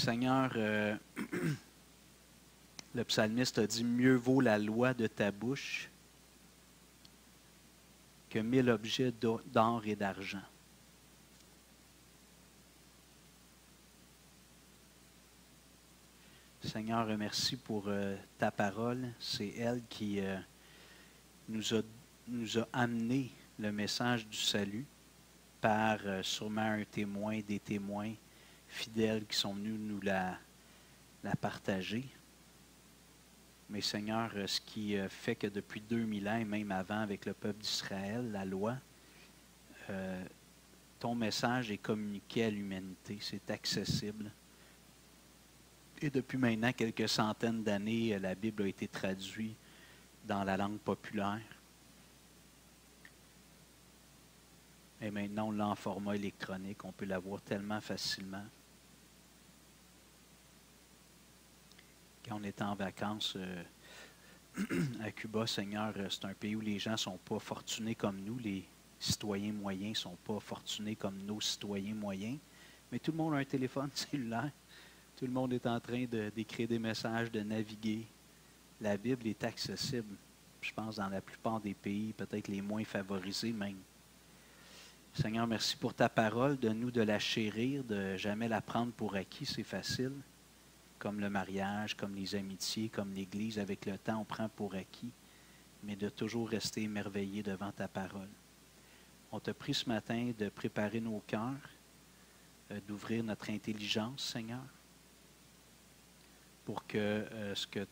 Seigneur, le psalmiste a dit « Mieux vaut la loi de ta bouche que 1000 objets d'or et d'argent. » Seigneur, merci pour ta parole. C'est elle qui nous a amené le message du salut par sûrement un témoin, des témoins fidèles qui sont venus nous la partager. Mais Seigneur, ce qui fait que depuis 2000 ans, et même avant avec le peuple d'Israël, la loi, ton message est communiqué à l'humanité, c'est accessible. Et depuis maintenant quelques centaines d'années, la Bible a été traduite dans la langue populaire. Et maintenant, on l'a en format électronique, on peut la voir tellement facilement. Quand on était en vacances à Cuba, Seigneur, c'est un pays où les gens ne sont pas fortunés comme nous, les citoyens moyens ne sont pas fortunés comme nos citoyens moyens, mais tout le monde a un téléphone cellulaire. Tout le monde est en train d'écrire des messages, de naviguer. La Bible est accessible, je pense, dans la plupart des pays, peut-être les moins favorisés même. Seigneur, merci pour ta parole. Donne-nous de la chérir, de jamais la prendre pour acquis, c'est facile. Comme le mariage, comme les amitiés, comme l'Église, avec le temps, on prend pour acquis. Mais de toujours rester émerveillé devant ta parole. On te prie ce matin de préparer nos cœurs, d'ouvrir notre intelligence, Seigneur, pour que ce que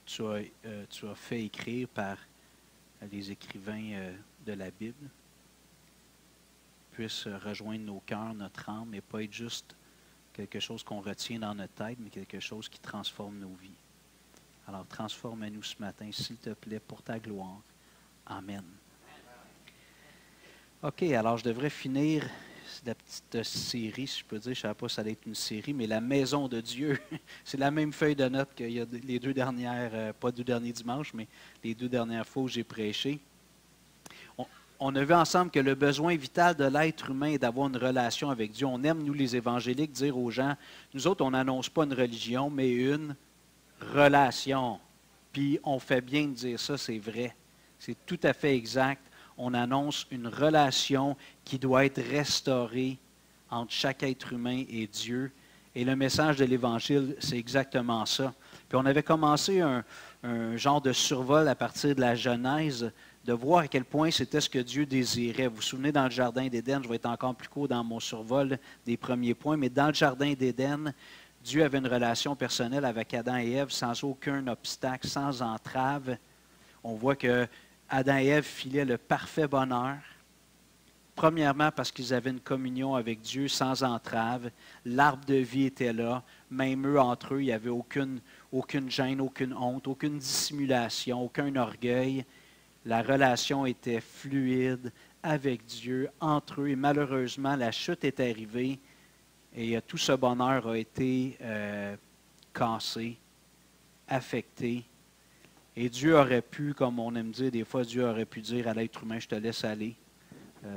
tu as fait écrire par les écrivains de la Bible puisse rejoindre nos cœurs, notre âme, et pas être juste quelque chose qu'on retient dans notre tête, mais quelque chose qui transforme nos vies. Alors, transforme-nous ce matin, s'il te plaît, pour ta gloire. Amen. OK, alors je devrais finir la petite série, si je peux dire, je ne savais pas si ça allait être une série, mais la maison de Dieu. C'est la même feuille de notes qu'il y a les deux dernières, pas deux derniers dimanches, mais les deux dernières fois où j'ai prêché. On a vu ensemble que le besoin vital de l'être humain est d'avoir une relation avec Dieu. On aime, nous les évangéliques, dire aux gens, nous autres, on n'annonce pas une religion, mais une relation. Puis on fait bien de dire ça, c'est vrai. C'est tout à fait exact. On annonce une relation qui doit être restaurée entre chaque être humain et Dieu. Et le message de l'Évangile, c'est exactement ça. Puis on avait commencé un genre de survol à partir de la Genèse, de voir à quel point c'était ce que Dieu désirait. Vous vous souvenez, dans le Jardin d'Éden, je vais être encore plus court dans mon survol des premiers points, mais dans le Jardin d'Éden, Dieu avait une relation personnelle avec Adam et Ève sans aucun obstacle, sans entrave. On voit que Adam et Ève filaient le parfait bonheur. Premièrement, parce qu'ils avaient une communion avec Dieu sans entrave. L'arbre de vie était là. Même eux, entre eux, il n'y avait aucune gêne, aucune honte, aucune dissimulation, aucun orgueil. La relation était fluide avec Dieu, entre eux. Et malheureusement, la chute est arrivée et tout ce bonheur a été cassé, affecté. Et Dieu aurait pu, comme on aime dire des fois, Dieu aurait pu dire à l'être humain, je te laisse aller.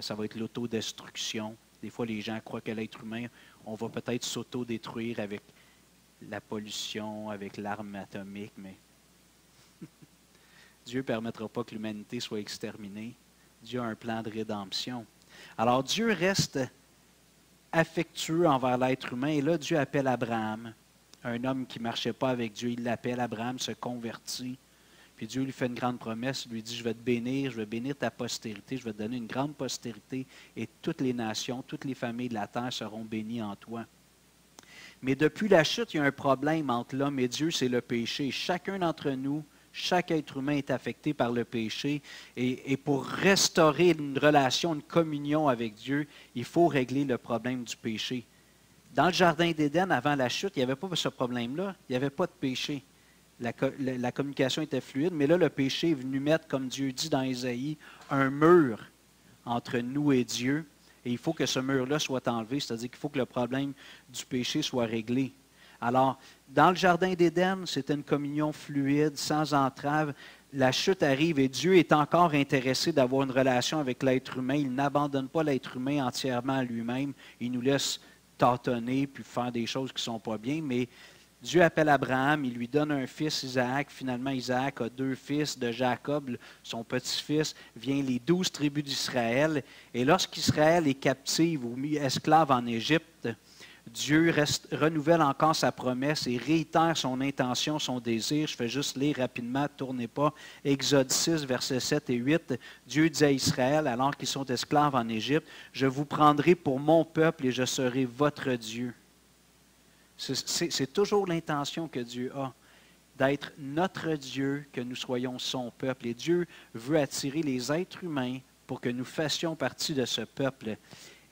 Ça va être l'autodestruction. Des fois, les gens croient que l'être humain, on va peut-être s'autodétruire avec la pollution, avec l'arme atomique, mais Dieu ne permettra pas que l'humanité soit exterminée. Dieu a un plan de rédemption. Alors, Dieu reste affectueux envers l'être humain. Et là, Dieu appelle Abraham, un homme qui ne marchait pas avec Dieu. Il l'appelle, Abraham se convertit. Puis Dieu lui fait une grande promesse. Il lui dit, je vais te bénir, je vais bénir ta postérité, je vais te donner une grande postérité. Et toutes les nations, toutes les familles de la terre seront bénies en toi. Mais depuis la chute, il y a un problème entre l'homme et Dieu, c'est le péché. Chacun d'entre nous, chaque être humain est affecté par le péché. Et pour restaurer une relation, une communion avec Dieu, il faut régler le problème du péché. Dans le Jardin d'Éden, avant la chute, il n'y avait pas ce problème-là. Il n'y avait pas de péché. La communication était fluide, mais là, le péché est venu mettre, comme Dieu dit dans Ésaïe, un mur entre nous et Dieu. Et il faut que ce mur-là soit enlevé, c'est-à-dire qu'il faut que le problème du péché soit réglé. Alors, dans le Jardin d'Éden, c'était une communion fluide, sans entrave. La chute arrive et Dieu est encore intéressé d'avoir une relation avec l'être humain. Il n'abandonne pas l'être humain entièrement à lui-même. Il nous laisse tâtonner puis faire des choses qui ne sont pas bien, mais Dieu appelle Abraham, il lui donne un fils, Isaac. Finalement, Isaac a 2 fils de Jacob, son petit-fils, vient les 12 tribus d'Israël. Et lorsqu'Israël est captive ou mis esclave en Égypte, Dieu renouvelle encore sa promesse et réitère son intention, son désir. Je fais juste lire rapidement, tournez pas. Exode 6, versets 7 et 8. Dieu dit à Israël, alors qu'ils sont esclaves en Égypte, « Je vous prendrai pour mon peuple et je serai votre Dieu. » C'est toujours l'intention que Dieu a, d'être notre Dieu, que nous soyons son peuple. Et Dieu veut attirer les êtres humains pour que nous fassions partie de ce peuple.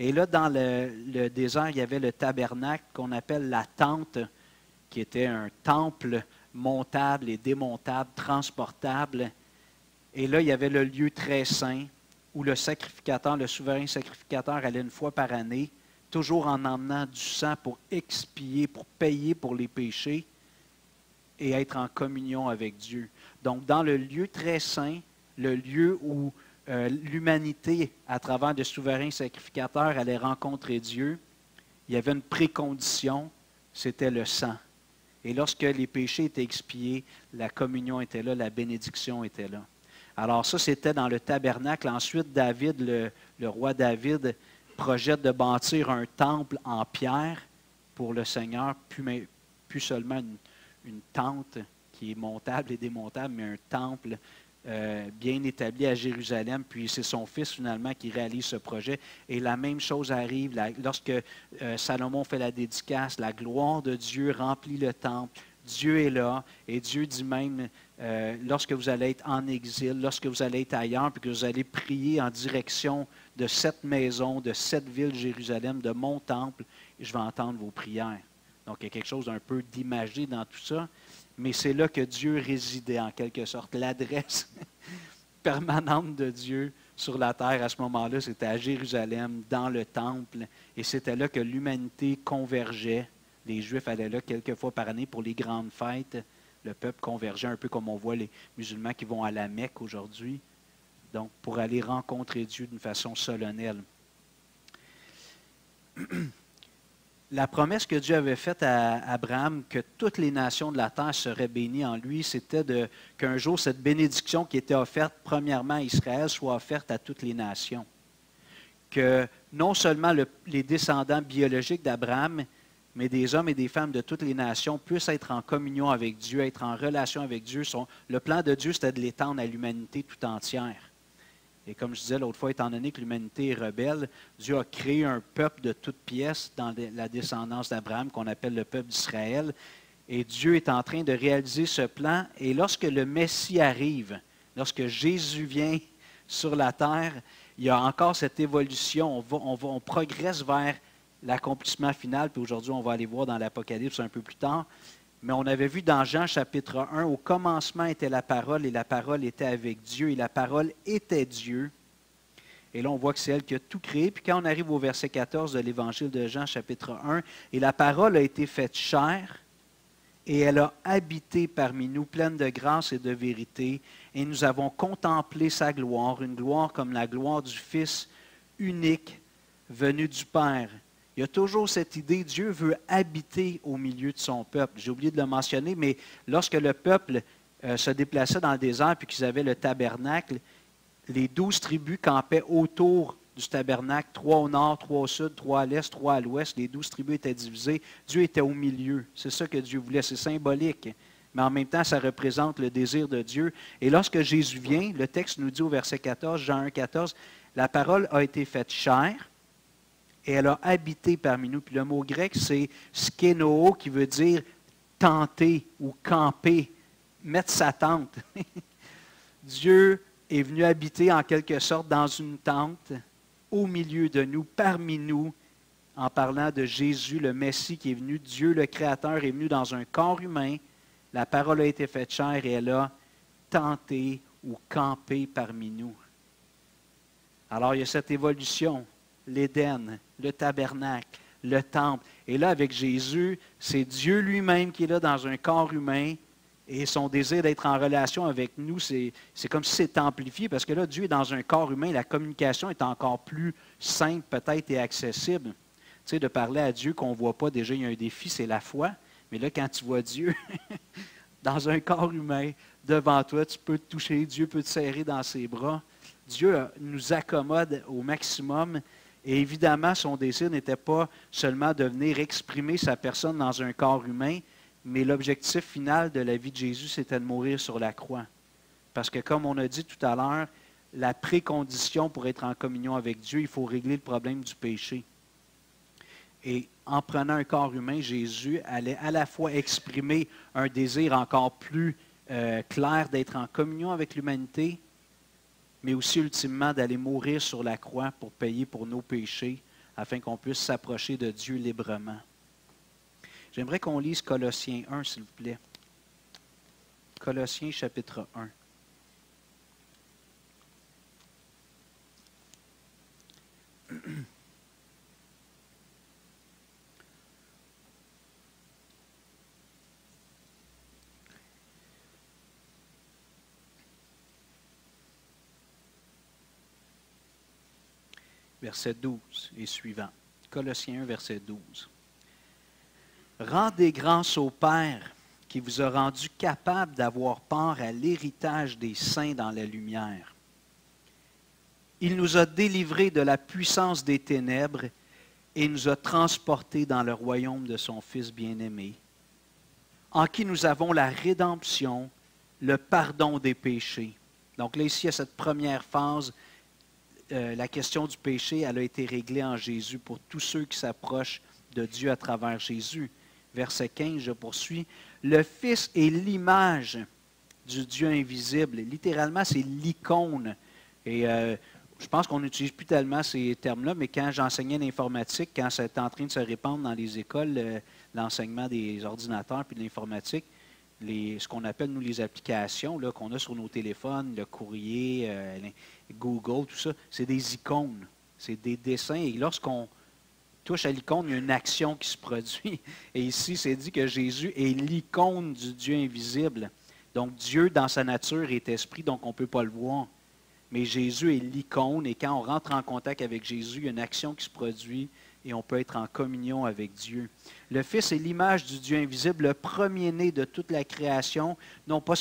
Et là, dans le désert, il y avait le tabernacle qu'on appelle la tente, qui était un temple montable et démontable, transportable. Et là, il y avait le lieu très saint, où le sacrificateur, le souverain sacrificateur, allait une fois par année, toujours en emmenant du sang pour expier, pour payer pour les péchés et être en communion avec Dieu. Donc, dans le lieu très saint, le lieu où l'humanité, à travers des souverains sacrificateurs, allait rencontrer Dieu, il y avait une précondition, c'était le sang. Et lorsque les péchés étaient expiés, la communion était là, la bénédiction était là. Alors ça, c'était dans le tabernacle. Ensuite, David, le roi David, projette de bâtir un temple en pierre pour le Seigneur, plus seulement une tente qui est montable et démontable, mais un temple bien établi à Jérusalem. Puis c'est son fils finalement qui réalise ce projet. Et la même chose arrive lorsque Salomon fait la dédicace, la gloire de Dieu remplit le temple. Dieu est là et Dieu dit même, lorsque vous allez être en exil, lorsque vous allez être ailleurs, puis que vous allez prier en direction de cette maison, de cette ville Jérusalem, de mon temple, je vais entendre vos prières. Donc il y a quelque chose d'un peu d'imagé dans tout ça, mais c'est là que Dieu résidait en quelque sorte. L'adresse permanente de Dieu sur la terre à ce moment-là, c'était à Jérusalem, dans le temple, et c'était là que l'humanité convergeait. Les Juifs allaient là quelques fois par année pour les grandes fêtes. Le peuple convergeait un peu comme on voit les musulmans qui vont à la Mecque aujourd'hui. Donc, pour aller rencontrer Dieu d'une façon solennelle. La promesse que Dieu avait faite à Abraham, que toutes les nations de la terre seraient bénies en lui, c'était qu'un jour, cette bénédiction qui était offerte premièrement à Israël soit offerte à toutes les nations. Que non seulement les descendants biologiques d'Abraham, mais des hommes et des femmes de toutes les nations puissent être en communion avec Dieu, être en relation avec Dieu. Le plan de Dieu, c'était de l'étendre à l'humanité tout entière. Et comme je disais l'autre fois, étant donné que l'humanité est rebelle, Dieu a créé un peuple de toutes pièces dans la descendance d'Abraham, qu'on appelle le peuple d'Israël. Et Dieu est en train de réaliser ce plan. Et lorsque le Messie arrive, lorsque Jésus vient sur la terre, il y a encore cette évolution. On progresse vers l'accomplissement final, puis aujourd'hui, on va aller voir dans l'Apocalypse un peu plus tard. Mais on avait vu dans Jean chapitre 1, au commencement était la parole, et la parole était avec Dieu, et la parole était Dieu. Et là, on voit que c'est elle qui a tout créé. Puis quand on arrive au verset 14 de l'Évangile de Jean chapitre 1, et la parole a été faite chair, et elle a habité parmi nous, pleine de grâce et de vérité, et nous avons contemplé sa gloire, une gloire comme la gloire du Fils unique venu du Père. Il y a toujours cette idée, Dieu veut habiter au milieu de son peuple. J'ai oublié de le mentionner, mais lorsque le peuple se déplaçait dans le désert puis qu'ils avaient le tabernacle, les 12 tribus campaient autour du tabernacle, 3 au nord, 3 au sud, 3 à l'est, 3 à l'ouest. Les 12 tribus étaient divisées. Dieu était au milieu. C'est ça que Dieu voulait. C'est symbolique. Mais en même temps, ça représente le désir de Dieu. Et lorsque Jésus vient, le texte nous dit au verset 14, Jean 1, 14, la parole a été faite chair, et elle a habité parmi nous. Puis le mot grec, c'est skenoo, qui veut dire tenter ou camper, mettre sa tente. Dieu est venu habiter en quelque sorte dans une tente, au milieu de nous, parmi nous, en parlant de Jésus, le Messie qui est venu. Dieu, le Créateur, est venu dans un corps humain. La parole a été faite chair et elle a tenté ou campé parmi nous. Alors, il y a cette évolution. L'Éden, le tabernacle, le temple. Et là, avec Jésus, c'est Dieu lui-même qui est là dans un corps humain et son désir d'être en relation avec nous, c'est comme si c'est amplifié parce que là, Dieu est dans un corps humain, la communication est encore plus simple peut-être et accessible. sais, de parler à Dieu qu'on ne voit pas, déjà, il y a un défi, c'est la foi. Mais là, quand tu vois Dieu dans un corps humain, devant toi, tu peux te toucher, Dieu peut te serrer dans ses bras. Dieu nous accommode au maximum. Et évidemment, son désir n'était pas seulement de venir exprimer sa personne dans un corps humain, mais l'objectif final de la vie de Jésus, c'était de mourir sur la croix. Parce que comme on a dit tout à l'heure, la précondition pour être en communion avec Dieu, il faut régler le problème du péché. Et en prenant un corps humain, Jésus allait à la fois exprimer un désir encore plus clair d'être en communion avec l'humanité, mais aussi ultimement d'aller mourir sur la croix pour payer pour nos péchés, afin qu'on puisse s'approcher de Dieu librement. J'aimerais qu'on lise Colossiens 1, s'il vous plaît. Colossiens chapitre 1. Verset 12 et suivant. Colossiens 1, verset 12. Rendez grâce au Père qui vous a rendu capable d'avoir part à l'héritage des saints dans la lumière. Il nous a délivrés de la puissance des ténèbres et nous a transportés dans le royaume de son Fils bien-aimé, en qui nous avons la rédemption, le pardon des péchés. Donc là, ici, à cette première phase, la question du péché, elle a été réglée en Jésus pour tous ceux qui s'approchent de Dieu à travers Jésus. Verset 15, je poursuis. Le Fils est l'image du Dieu invisible. Littéralement, c'est l'icône. Et je pense qu'on n'utilise plus tellement ces termes-là, mais quand j'enseignais l'informatique, quand c'était en train de se répandre dans les écoles, l'enseignement des ordinateurs puis de l'informatique, ce qu'on appelle, nous, les applications là, qu'on a sur nos téléphones, le courrier, Google, tout ça, c'est des icônes, c'est des dessins. Et lorsqu'on touche à l'icône, il y a une action qui se produit. Et ici, c'est dit que Jésus est l'icône du Dieu invisible. Donc, Dieu, dans sa nature, est esprit, donc on ne peut pas le voir. Mais Jésus est l'icône, et quand on rentre en contact avec Jésus, il y a une action qui se produit, et on peut être en communion avec Dieu. Le Fils est l'image du Dieu invisible, le premier-né de toute la création, non pas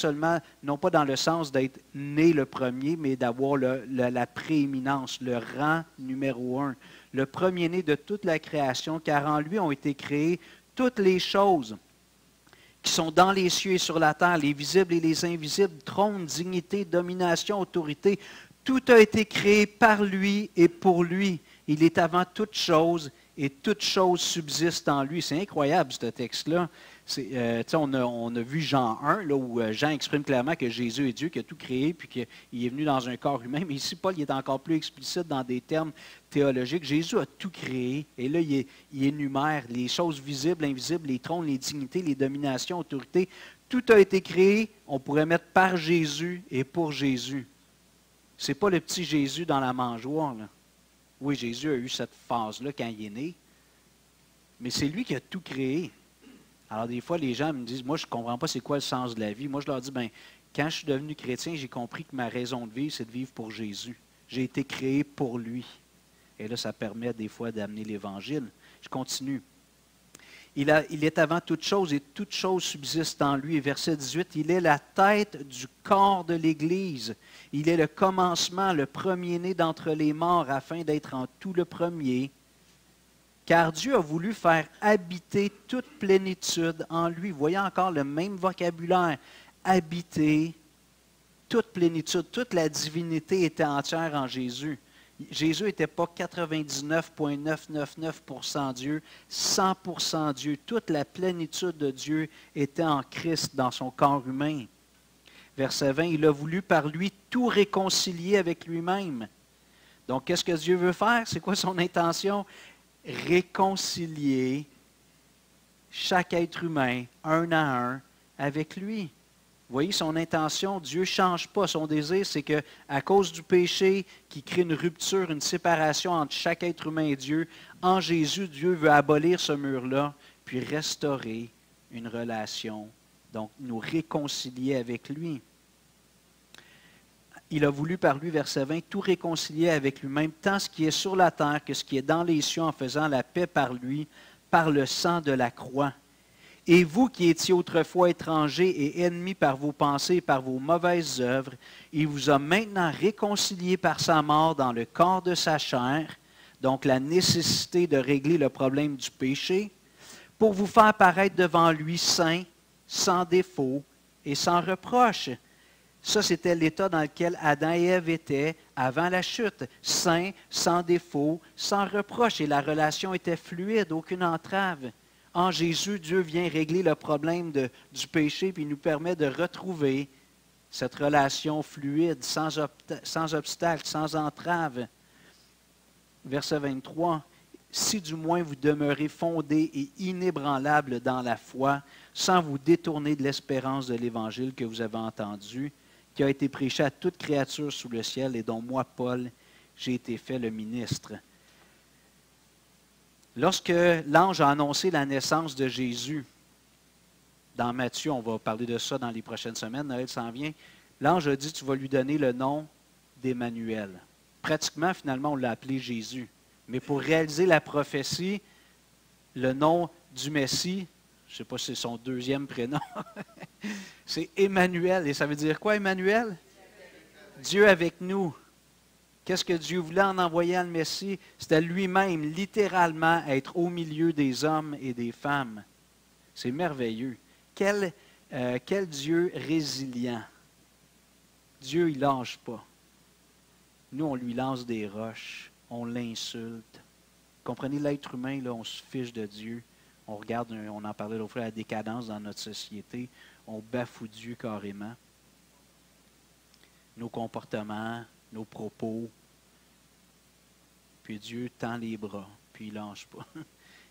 dans le sens d'être né le premier, mais d'avoir la prééminence, le rang numéro 1. Le premier-né de toute la création, car en lui ont été créées toutes les choses qui sont dans les cieux et sur la terre, les visibles et les invisibles, trône, dignité, domination, autorité. Tout a été créé par lui et pour lui. Il est avant toute chose et toute chose subsiste en lui. C'est incroyable, ce texte-là. On a vu Jean 1, là, où Jean exprime clairement que Jésus est Dieu, qui a tout créé, puis qu'il est venu dans un corps humain. Mais ici, Paul il est encore plus explicite dans des termes théologiques. Jésus a tout créé, et là, il énumère les choses visibles, invisibles, les trônes, les dignités, les dominations, autorités. Tout a été créé, on pourrait mettre par Jésus et pour Jésus. Ce n'est pas le petit Jésus dans la mangeoire, là. Oui, Jésus a eu cette phase-là quand il est né, mais c'est lui qui a tout créé. Alors, des fois, les gens me disent, moi, je ne comprends pas c'est quoi le sens de la vie. Moi, je leur dis, quand je suis devenu chrétien, j'ai compris que ma raison de vivre, c'est de vivre pour Jésus. J'ai été créé pour lui. Et là, ça permet des fois d'amener l'Évangile. Je continue. Il est avant toute chose et toute chose subsiste en lui. Verset 18, il est la tête du corps de l'Église. Il est le commencement, le premier-né d'entre les morts, afin d'être en tout le premier. Car Dieu a voulu faire habiter toute plénitude en lui. Vous voyez encore le même vocabulaire. Habiter toute plénitude, toute la divinité était entière en Jésus. Jésus n'était pas 99,999% Dieu, 100% Dieu. Toute la plénitude de Dieu était en Christ dans son corps humain. Verset 20, il a voulu par lui tout réconcilier avec lui-même. Donc, qu'est-ce que Dieu veut faire? C'est quoi son intention? Réconcilier chaque être humain, un à un, avec lui. Vous voyez, son intention, Dieu ne change pas. Son désir, c'est qu'à cause du péché qui crée une rupture, une séparation entre chaque être humain et Dieu, en Jésus, Dieu veut abolir ce mur-là, puis restaurer une relation, donc nous réconcilier avec lui. il a voulu par lui, verset 20, tout réconcilier avec lui-même, tant ce qui est sur la terre que ce qui est dans les cieux, en faisant la paix par lui, par le sang de la croix. Et vous qui étiez autrefois étrangers et ennemis par vos pensées et par vos mauvaises œuvres, il vous a maintenant réconciliés par sa mort dans le corps de sa chair, donc la nécessité de régler le problème du péché, pour vous faire paraître devant lui saint, sans défaut et sans reproche. Ça, c'était l'état dans lequel Adam et Ève étaient avant la chute, saint, sans défaut, sans reproche. Et la relation était fluide, aucune entrave. En Jésus, Dieu vient régler le problème du péché, puis il nous permet de retrouver cette relation fluide, sans obstacle, sans entrave. Verset 23, « Si du moins vous demeurez fondés et inébranlables dans la foi, sans vous détourner de l'espérance de l'Évangile que vous avez entendu, qui a été prêché à toute créature sous le ciel et dont moi, Paul, j'ai été fait le ministre. » Lorsque l'ange a annoncé la naissance de Jésus, dans Matthieu, on va parler de ça dans les prochaines semaines, Noël s'en vient, l'ange a dit, tu vas lui donner le nom d'Emmanuel. Pratiquement, finalement, on l'a appelé Jésus. Mais pour réaliser la prophétie, le nom du Messie, je ne sais pas si c'est son deuxième prénom, c'est Emmanuel. Et ça veut dire quoi, Emmanuel? Dieu avec nous. Qu'est-ce que Dieu voulait en envoyant le Messie? C'était lui-même, littéralement, être au milieu des hommes et des femmes. C'est merveilleux. Quel Dieu résilient. Dieu, il ne lâche pas. Nous, on lui lance des roches, on l'insulte. Comprenez, l'être humain, là, on se fiche de Dieu. On regarde, on en parlait l'autre fois, la décadence dans notre société. On bafoue Dieu carrément. Nos comportements, nos propos. Puis Dieu tend les bras, puis il ne lâche pas.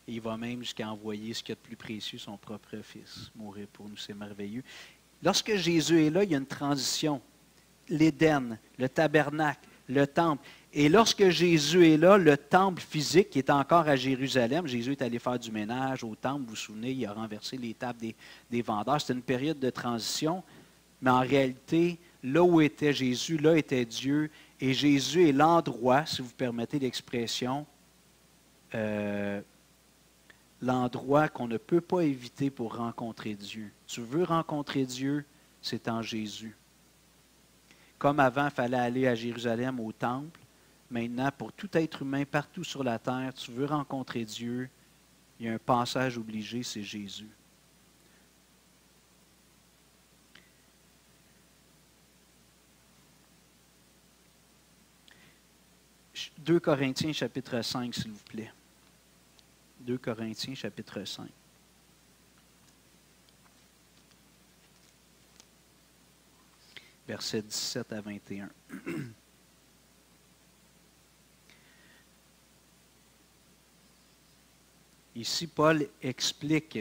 Et il va même jusqu'à envoyer ce qu'il y a de plus précieux, son propre Fils, mourir pour nous. C'est merveilleux. Lorsque Jésus est là, il y a une transition. L'Éden, le tabernacle, le temple. Et lorsque Jésus est là, le temple physique qui est encore à Jérusalem, Jésus est allé faire du ménage au temple, vous vous souvenez, il a renversé les tables des vendeurs. C'était une période de transition, mais en réalité, là où était Jésus, là était Dieu. Et Jésus est l'endroit, si vous permettez l'expression, l'endroit qu'on ne peut pas éviter pour rencontrer Dieu. Tu veux rencontrer Dieu, c'est en Jésus. Comme avant, il fallait aller à Jérusalem au temple, maintenant, pour tout être humain partout sur la terre, tu veux rencontrer Dieu, il y a un passage obligé, c'est Jésus. « 2 Corinthiens, chapitre 5, s'il vous plaît. 2 Corinthiens, chapitre 5. Versets 17 à 21. Ici, Paul explique,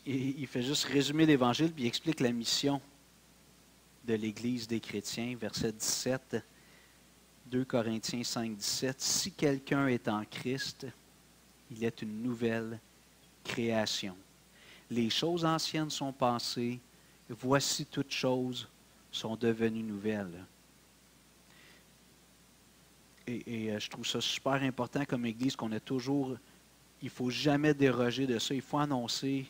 il fait juste résumer l'Évangile, puis il explique la mission de l'Église des chrétiens. Verset 17, 2 Corinthiens 5, 17. « Si quelqu'un est en Christ, il est une nouvelle création. Les choses anciennes sont passées, voici toutes choses sont devenues nouvelles. » Et je trouve ça super important comme Église qu'on a toujours, il ne faut jamais déroger de ça, il faut annoncer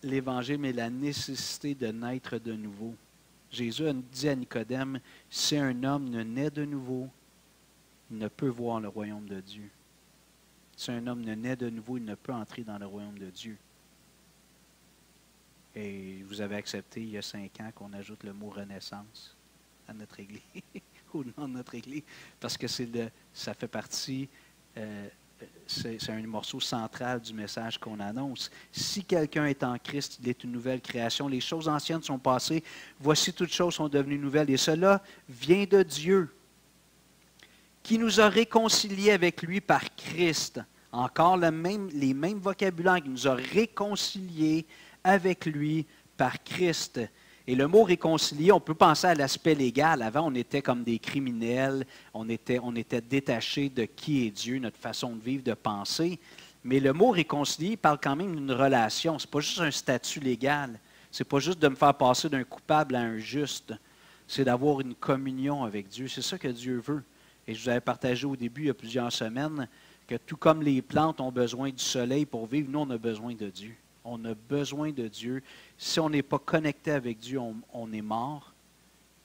l'Évangile, mais la nécessité de naître de nouveau. Jésus a dit à Nicodème, si un homme ne naît de nouveau, il ne peut voir le royaume de Dieu. Si un homme ne naît de nouveau, il ne peut entrer dans le royaume de Dieu. Et vous avez accepté il y a 5 ans qu'on ajoute le mot renaissance à notre Église, au nom de notre Église, parce que ça fait partie, c'est un morceau central du message qu'on annonce. Si quelqu'un est en Christ, il est une nouvelle création. Les choses anciennes sont passées, voici toutes choses sont devenues nouvelles. Et cela vient de Dieu, qui nous a réconciliés avec lui par Christ. Encore les mêmes vocabulaires, qui nous a réconciliés avec lui par Christ. Et le mot réconcilier, on peut penser à l'aspect légal. Avant, on était comme des criminels, on était détachés de qui est Dieu, notre façon de vivre, de penser. Mais le mot réconcilier parle quand même d'une relation. Ce n'est pas juste un statut légal. Ce n'est pas juste de me faire passer d'un coupable à un juste. C'est d'avoir une communion avec Dieu. C'est ça que Dieu veut. Et je vous avais partagé au début, il y a plusieurs semaines, que tout comme les plantes ont besoin du soleil pour vivre, nous, on a besoin de Dieu. On a besoin de Dieu. Si on n'est pas connecté avec Dieu, on est mort.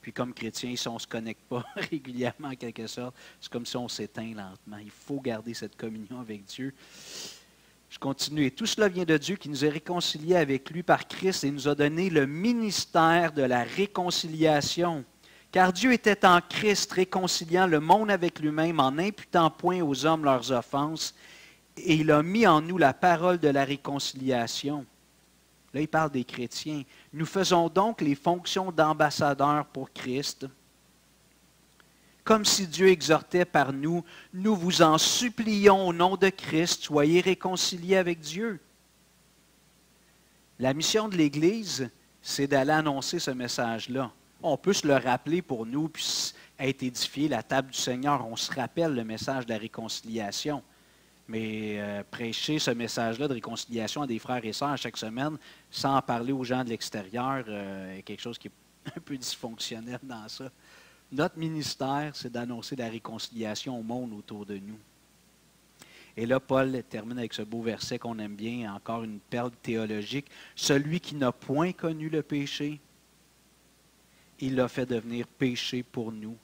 Puis comme chrétien, si on ne se connecte pas régulièrement en quelque sorte, c'est comme si on s'éteint lentement. Il faut garder cette communion avec Dieu. Je continue. Et tout cela vient de Dieu qui nous a réconciliés avec lui par Christ et nous a donné le ministère de la réconciliation. Car Dieu était en Christ réconciliant le monde avec lui-même en n'imputant point aux hommes leurs offenses. Et il a mis en nous la parole de la réconciliation. Là, il parle des chrétiens. Nous faisons donc les fonctions d'ambassadeurs pour Christ. Comme si Dieu exhortait par nous, nous vous en supplions au nom de Christ, soyez réconciliés avec Dieu. La mission de l'Église, c'est d'aller annoncer ce message-là. On peut se le rappeler pour nous, puis être édifié, la table du Seigneur, on se rappelle le message de la réconciliation. Mais prêcher ce message-là de réconciliation à des frères et sœurs chaque semaine, sans en parler aux gens de l'extérieur, est quelque chose qui est un peu dysfonctionnel dans ça. Notre ministère, c'est d'annoncer la réconciliation au monde autour de nous. Et là, Paul termine avec ce beau verset qu'on aime bien, encore une perle théologique. Celui qui n'a point connu le péché, il l'a fait devenir péché pour nous,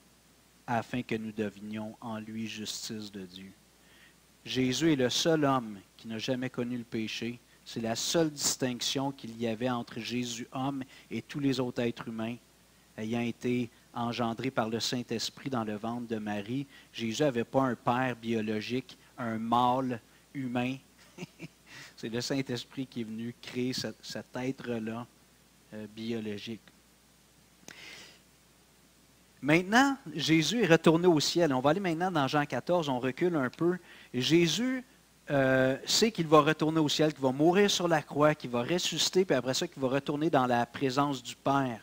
afin que nous devenions en lui justice de Dieu. Jésus est le seul homme qui n'a jamais connu le péché. C'est la seule distinction qu'il y avait entre Jésus, homme, et tous les autres êtres humains, ayant été engendrés par le Saint-Esprit dans le ventre de Marie. Jésus n'avait pas un père biologique, un mâle humain. C'est le Saint-Esprit qui est venu créer cet être-là biologique. Maintenant, Jésus est retourné au ciel. On va aller maintenant dans Jean 14, on recule un peu. Jésus sait qu'il va retourner au ciel, qu'il va mourir sur la croix, qu'il va ressusciter, puis après ça, qu'il va retourner dans la présence du Père.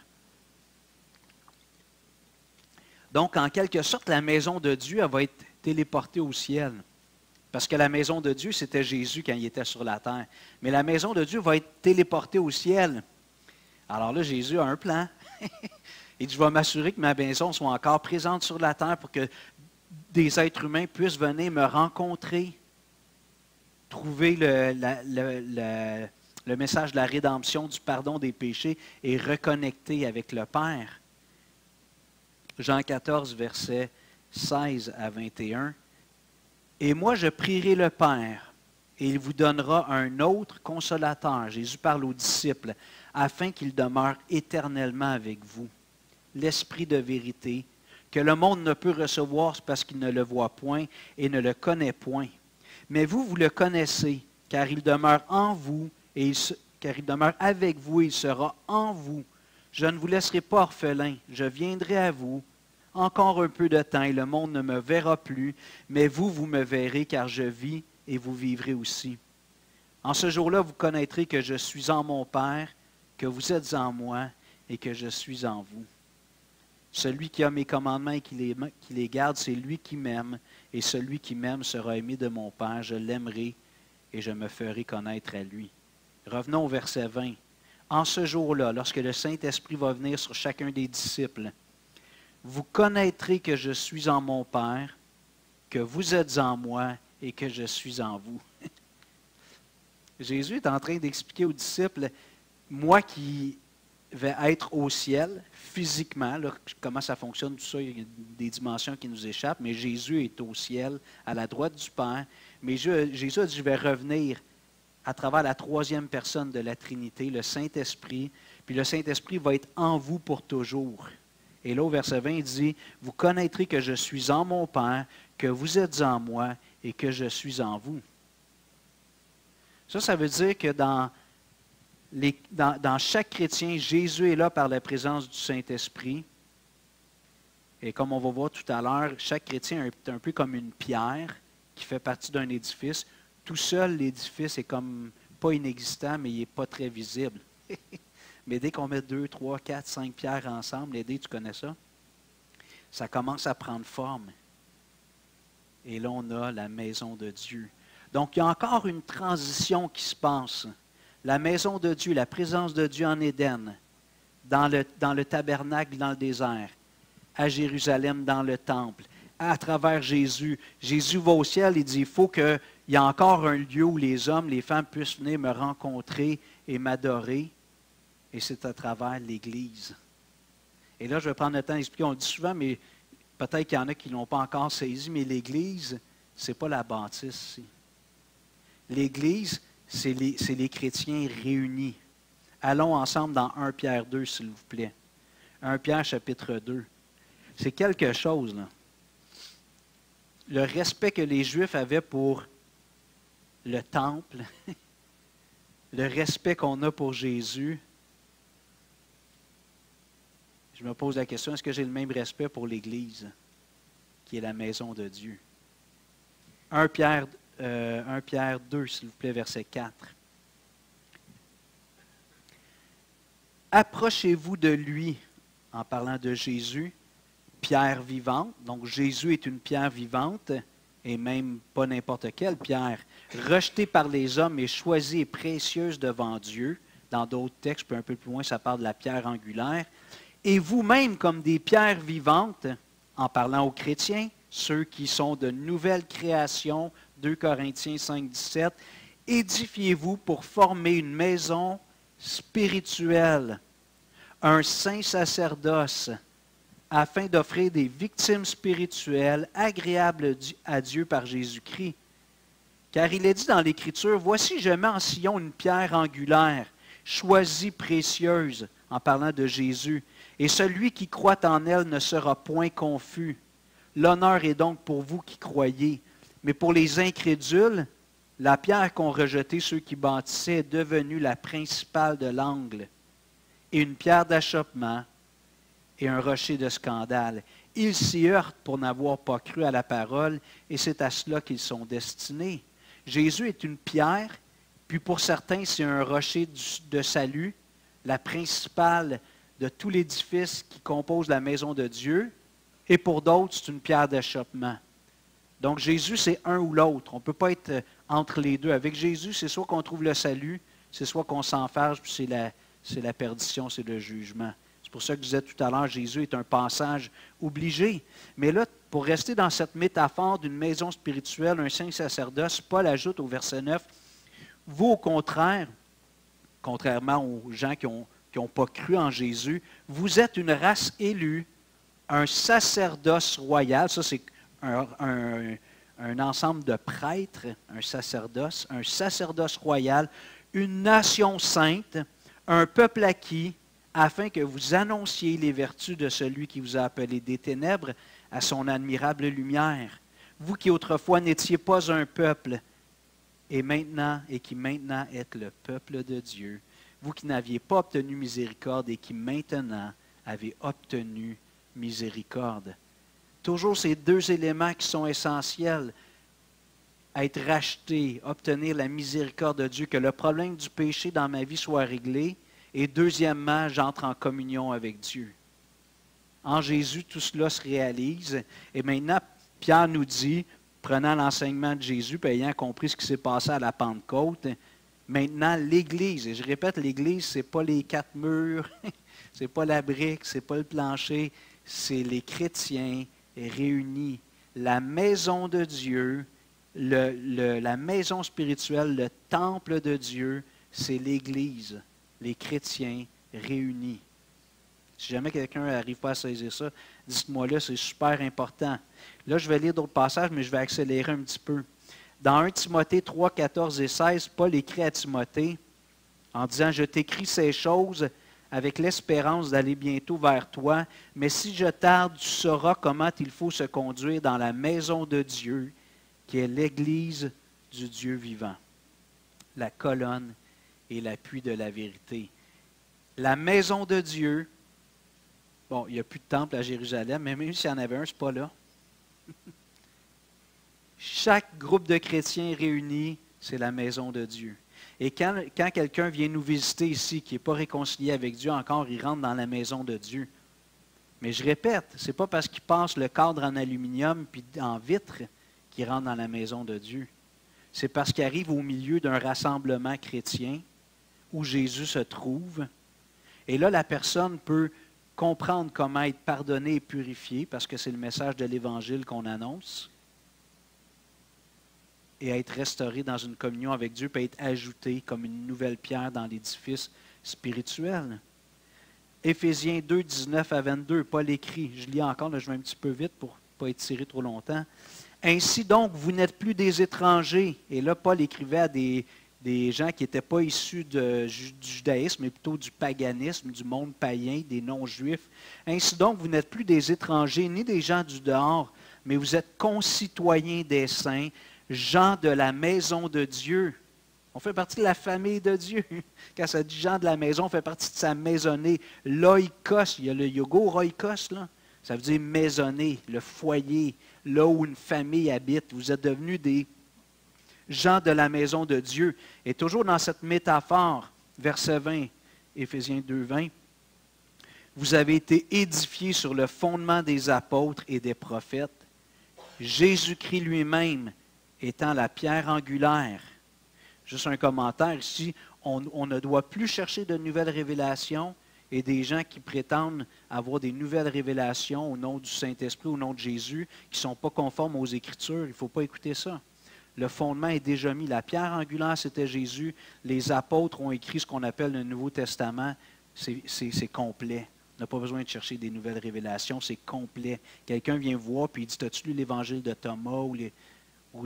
Donc, en quelque sorte, la maison de Dieu, elle va être téléportée au ciel. Parce que la maison de Dieu, c'était Jésus quand il était sur la terre. Mais la maison de Dieu va être téléportée au ciel. Alors là, Jésus a un plan. Il dit, je vais m'assurer que ma maison soit encore présente sur la terre pour que des êtres humains puissent venir me rencontrer, trouver le message de la rédemption, du pardon des péchés et reconnecter avec le Père. Jean 14, versets 16 à 21. « Et moi, je prierai le Père, et il vous donnera un autre consolateur. » Jésus parle aux disciples, « afin qu'il demeure éternellement avec vous. L'Esprit de vérité, que le monde ne peut recevoir parce qu'il ne le voit point et ne le connaît point. Mais vous, vous le connaissez, car il demeure en vous, car il demeure avec vous et il sera en vous. Je ne vous laisserai pas orphelin, je viendrai à vous. Encore un peu de temps et le monde ne me verra plus, mais vous, vous me verrez, car je vis et vous vivrez aussi. En ce jour-là, vous connaîtrez que je suis en mon Père, que vous êtes en moi et que je suis en vous. Celui qui a mes commandements et qui les garde, c'est lui qui m'aime, et celui qui m'aime sera aimé de mon Père. Je l'aimerai et je me ferai connaître à lui. » Revenons au verset 20. « En ce jour-là, lorsque le Saint-Esprit va venir sur chacun des disciples, vous connaîtrez que je suis en mon Père, que vous êtes en moi et que je suis en vous. » Jésus est en train d'expliquer aux disciples, moi qui vais être au ciel, physiquement, là, comment ça fonctionne, tout ça, il y a des dimensions qui nous échappent, mais Jésus est au ciel, à la droite du Père. Mais Jésus a dit, je vais revenir à travers la troisième personne de la Trinité, le Saint-Esprit, puis le Saint-Esprit va être en vous pour toujours. Et là, au verset 20, il dit, « Vous connaîtrez que je suis en mon Père, que vous êtes en moi et que je suis en vous. » Ça veut dire que dans chaque chrétien, Jésus est là par la présence du Saint-Esprit. Et comme on va voir tout à l'heure, chaque chrétien est un peu comme une pierre qui fait partie d'un édifice. Tout seul, l'édifice est comme pas inexistant, mais il n'est pas très visible. Mais dès qu'on met 2, 3, 4, 5 pierres ensemble, les dés, tu connais ça? Ça commence à prendre forme. Et là, on a la maison de Dieu. Donc, il y a encore une transition qui se passe. La maison de Dieu, la présence de Dieu en Éden, dans le tabernacle, dans le désert, à Jérusalem, dans le temple, à travers Jésus. Jésus va au ciel et dit, il faut qu'il y ait encore un lieu où les hommes, les femmes puissent venir me rencontrer et m'adorer. Et c'est à travers l'Église. Et là, je vais prendre le temps d'expliquer. On le dit souvent, mais peut-être qu'il y en a qui ne l'ont pas encore saisi, mais l'Église, ce n'est pas la bâtisse ici. L'Église, c'est les chrétiens réunis. Allons ensemble dans 1 Pierre 2, s'il vous plaît. 1 Pierre chapitre 2. C'est quelque chose, là. Le respect que les Juifs avaient pour le temple, le respect qu'on a pour Jésus. Je me pose la question, est-ce que j'ai le même respect pour l'Église, qui est la maison de Dieu? 1 Pierre 2, s'il vous plaît, verset 4. Approchez-vous de lui, en parlant de Jésus, pierre vivante. Donc Jésus est une pierre vivante, et même pas n'importe quelle pierre, rejetée par les hommes et choisie et précieuse devant Dieu. Dans d'autres textes, un peu plus loin, ça parle de la pierre angulaire. Et vous-même, comme des pierres vivantes, en parlant aux chrétiens, ceux qui sont de nouvelles créations, 2 Corinthiens 5, 17, édifiez-vous pour former une maison spirituelle, un saint sacerdoce, afin d'offrir des victimes spirituelles agréables à Dieu par Jésus-Christ. Car il est dit dans l'Écriture, « Voici, je mets en Sion une pierre angulaire, choisie, précieuse, en parlant de Jésus, et celui qui croit en elle ne sera point confus. L'honneur est donc pour vous qui croyez. Mais pour les incrédules, la pierre qu'ont rejetée ceux qui bâtissaient est devenue la principale de l'angle, et une pierre d'achoppement, et un rocher de scandale. Ils s'y heurtent pour n'avoir pas cru à la parole, et c'est à cela qu'ils sont destinés. » Jésus est une pierre, puis pour certains, c'est un rocher de salut, la principale de tout l'édifice qui compose la maison de Dieu, et pour d'autres, c'est une pierre d'achoppement. Donc Jésus, c'est un ou l'autre. On ne peut pas être entre les deux. Avec Jésus, c'est soit qu'on trouve le salut, c'est soit qu'on s'enfarge, puis c'est la perdition, c'est le jugement. C'est pour ça que je disais tout à l'heure, Jésus est un passage obligé. Mais là, pour rester dans cette métaphore d'une maison spirituelle, un saint sacerdoce, Paul ajoute au verset 9, « Vous, au contraire, contrairement aux gens qui n'ont pas cru en Jésus, vous êtes une race élue, un sacerdoce royal. » Ça, c'est un ensemble de prêtres, un sacerdoce royal, une nation sainte, un peuple acquis, afin que vous annonciez les vertus de celui qui vous a appelé des ténèbres à son admirable lumière. Vous qui autrefois n'étiez pas un peuple, et qui maintenant êtes le peuple de Dieu. Vous qui n'aviez pas obtenu miséricorde et qui maintenant avez obtenu miséricorde. Toujours ces deux éléments qui sont essentiels. Être racheté, obtenir la miséricorde de Dieu, que le problème du péché dans ma vie soit réglé. Et deuxièmement, j'entre en communion avec Dieu. En Jésus, tout cela se réalise. Et maintenant, Pierre nous dit, prenant l'enseignement de Jésus, puis ayant compris ce qui s'est passé à la Pentecôte, maintenant, l'Église, et je répète, l'Église, ce n'est pas les 4 murs, ce n'est pas la brique, ce n'est pas le plancher, c'est les chrétiens réunis. La maison de Dieu, la maison spirituelle, le temple de Dieu, c'est l'Église, les chrétiens réunis. Si jamais quelqu'un n'arrive pas à saisir ça, dites-moi là, c'est super important. Là, je vais lire d'autres passages, mais je vais accélérer un petit peu. Dans 1 Timothée 3, 14 et 16, Paul écrit à Timothée en disant « Je t'écris ces choses avec l'espérance d'aller bientôt vers toi, mais si je tarde, tu sauras comment il faut se conduire dans la maison de Dieu, qui est l'Église du Dieu vivant, la colonne et l'appui de la vérité. » La maison de Dieu, bon, il n'y a plus de temple à Jérusalem, mais même s'il y en avait un, ce n'est pas là. Chaque groupe de chrétiens réunis, c'est la maison de Dieu. Et quand quelqu'un vient nous visiter ici, qui n'est pas réconcilié avec Dieu encore, il rentre dans la maison de Dieu. Mais je répète, ce n'est pas parce qu'il passe le cadre en aluminium puis en vitre qu'il rentre dans la maison de Dieu. C'est parce qu'il arrive au milieu d'un rassemblement chrétien, où Jésus se trouve. Et là, la personne peut comprendre comment être pardonnée et purifiée, parce que c'est le message de l'Évangile qu'on annonce, et être restaurée dans une communion avec Dieu, peut être ajoutée comme une nouvelle pierre dans l'édifice spirituel. Éphésiens 2, 19 à 22, Paul écrit, je lis encore, là, je vais un petit peu vite pour ne pas étirer trop longtemps. « Ainsi donc, vous n'êtes plus des étrangers. » Et là, Paul écrivait à des gens qui n'étaient pas issus du judaïsme, mais plutôt du paganisme, du monde païen, des non-juifs. « Ainsi donc, vous n'êtes plus des étrangers, ni des gens du dehors, mais vous êtes concitoyens des saints, gens de la maison de Dieu. » On fait partie de la famille de Dieu. Quand ça dit gens de la maison, on fait partie de sa maisonnée. L'oikos, il y a le yogo roikos, là. Ça veut dire maisonnée, le foyer, là où une famille habite. Vous êtes devenus des gens de la maison de Dieu. Et toujours dans cette métaphore, verset 20, Éphésiens 2, 20, vous avez été édifiés sur le fondement des apôtres et des prophètes, Jésus-Christ lui-même étant la pierre angulaire. Juste un commentaire ici, on ne doit plus chercher de nouvelles révélations et des gens qui prétendent avoir des nouvelles révélations au nom du Saint-Esprit, au nom de Jésus, qui ne sont pas conformes aux Écritures. Il ne faut pas écouter ça. Le fondement est déjà mis. La pierre angulaire, c'était Jésus. Les apôtres ont écrit ce qu'on appelle le Nouveau Testament. C'est complet. On n'a pas besoin de chercher des nouvelles révélations. C'est complet. Quelqu'un vient voir et il dit, as-tu lu l'Évangile de Thomas? Je